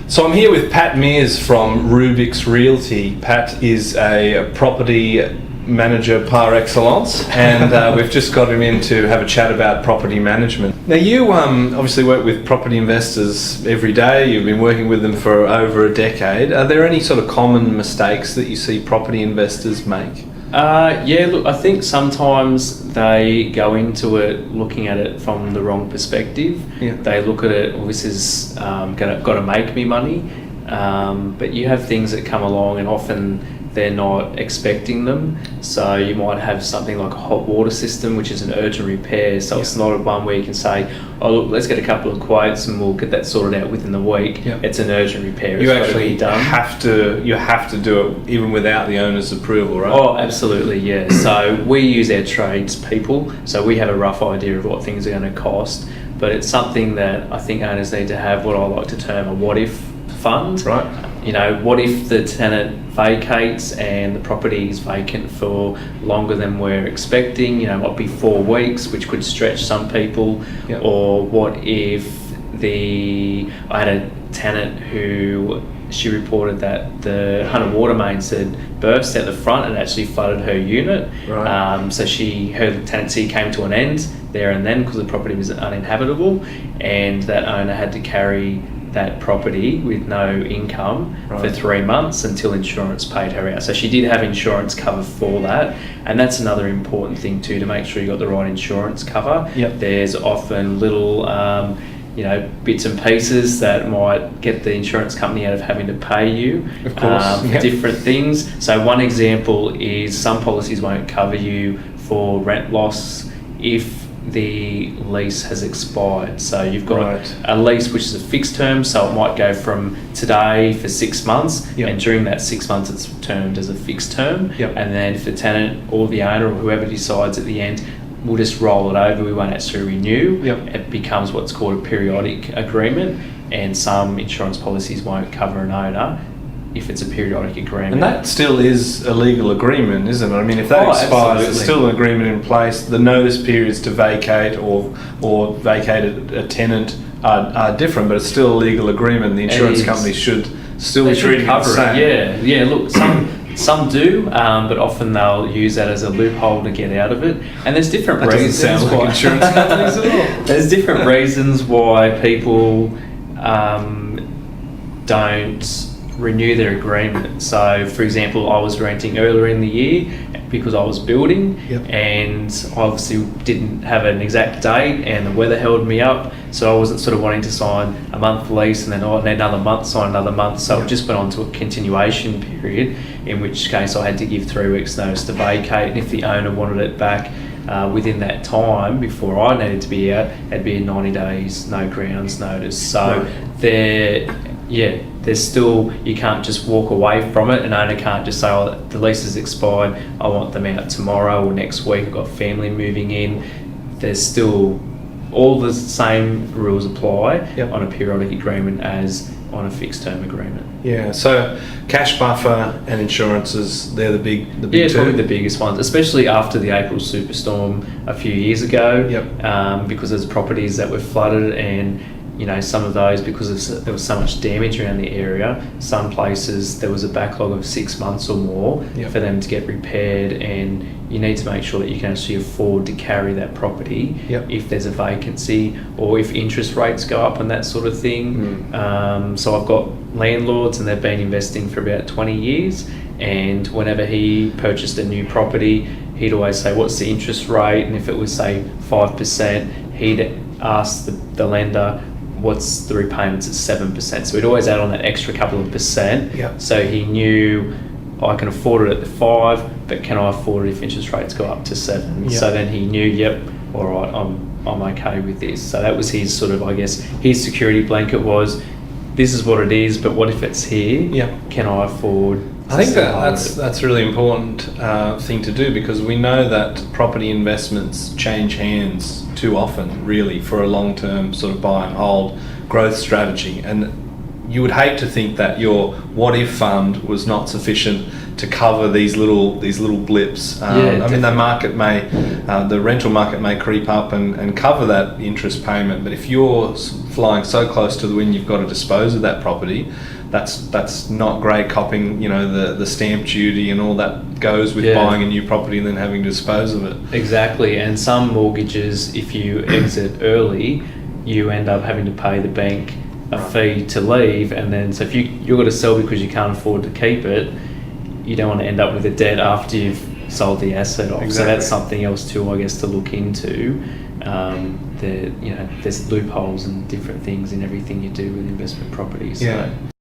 So I'm here with Pat Mears from Rubix Realty. Pat is a property manager par excellence, and we've just got him in to have a chat about property management. Now you obviously work with property investors every day. You've been working with them for over a decade. Are there any sort of common mistakes that you see property investors make? Look, I think sometimes they go into it looking at it from the wrong perspective. Yeah. They look at it, this is got to make me money, but you have things that come along and often they're not expecting them. So you might have something like a hot water system, which is an urgent repair. So it's not one where you can say, oh look, let's get a couple of quotes and we'll get that sorted out within the week. Yep. It's an urgent repair. You It's actually have to do it even without the owner's approval, right? Oh, absolutely, yeah. So we use our tradespeople, so we have a rough idea of what things are going to cost, but it's something that I think owners need to have what I like to term a what-if fund. Right. You know, what if the tenant vacates and the property is vacant for longer than we're expecting? You know, might be 4 weeks, which could stretch some people. Yep. Or what if I had a tenant who she reported that the 100 water mains had burst out the front and actually flooded her unit. Right. So her tenancy came to an end there and then because the property was uninhabitable, and that owner had to carry that property with no income for 3 months until insurance paid her out. So she did have insurance cover for that, and that's another important thing too, to make sure you got the right insurance cover. Yep. There's often little bits and pieces that might get the insurance company out of having to pay you for different things. So one example is some policies won't cover you for rent loss if the lease has expired. So you've got a lease which is a fixed term, so it might go from today for 6 months, and during that 6 months it's termed as a fixed term. And then if the tenant or the owner or whoever decides at the end, we'll just roll it over, we won't actually renew. It becomes what's called a periodic agreement, and some insurance policies won't cover an owner if it's a periodic agreement. And that still is a legal agreement, isn't it? I mean, if that expires, there's still an agreement in place. The notice periods to vacate or vacate a tenant are different, but it's still a legal agreement. The insurance company should still be treating it the same. Yeah. Look, some do, but often they'll use that as a loophole to get out of it. And there's different reasons. Doesn't sound like insurance companies at all. There's different reasons why people don't renew their agreement. So, for example, I was renting earlier in the year because I was building, and obviously didn't have an exact date, and the weather held me up, so I wasn't sort of wanting to sign a month lease and then another month, sign another month. So it just went on to a continuation period, in which case I had to give 3 weeks notice to vacate, and if the owner wanted it back within that time before I needed to be out, it'd be 90 days, no grounds notice. So there's still, you can't just walk away from it. An owner can't just say, oh, the lease is expired, I want them out tomorrow or next week, I've got family moving in. There's still all the same rules apply on a periodic agreement as on a fixed term agreement. Yeah, so cash buffer and insurances, they're the big two. Probably the biggest ones, especially after the April superstorm a few years ago, because there's properties that were flooded, and some of those, because there was so much damage around the area, some places there was a backlog of 6 months or more for them to get repaired, and you need to make sure that you can actually afford to carry that property if there's a vacancy or if interest rates go up and that sort of thing. So I've got landlords, and they've been investing for about 20 years, and whenever he purchased a new property, he'd always say, what's the interest rate? And if it was, say, 5%, he'd ask the lender, what's the repayments at 7%. So he'd always add on that extra couple of percent. So he knew, I can afford it at the 5, but can I afford it if interest rates go up to 7? So then he knew, all right, I'm okay with this. So that was his sort of, I guess, his security blanket was, this is what it is, but what if it's here? Can I afford? I think that's a really important thing to do, because we know that property investments change hands too often, really, for a long-term sort of buy and hold growth strategy. And you would hate to think that your what if fund was not sufficient to cover these little blips. I mean, the rental market may creep up and cover that interest payment, but if you're flying so close to the wind, you've got to dispose of that property. That's not great copping, the stamp duty and all that goes with buying a new property and then having to dispose of it. Exactly, and some mortgages, if you exit early, you end up having to pay the bank a fee to leave, and then so if you're going to sell because you can't afford to keep it, you don't want to end up with a debt after you've sold the asset off. Exactly. So that's something else too, I guess, to look into. There's loopholes and different things in everything you do with investment properties. Yeah. So.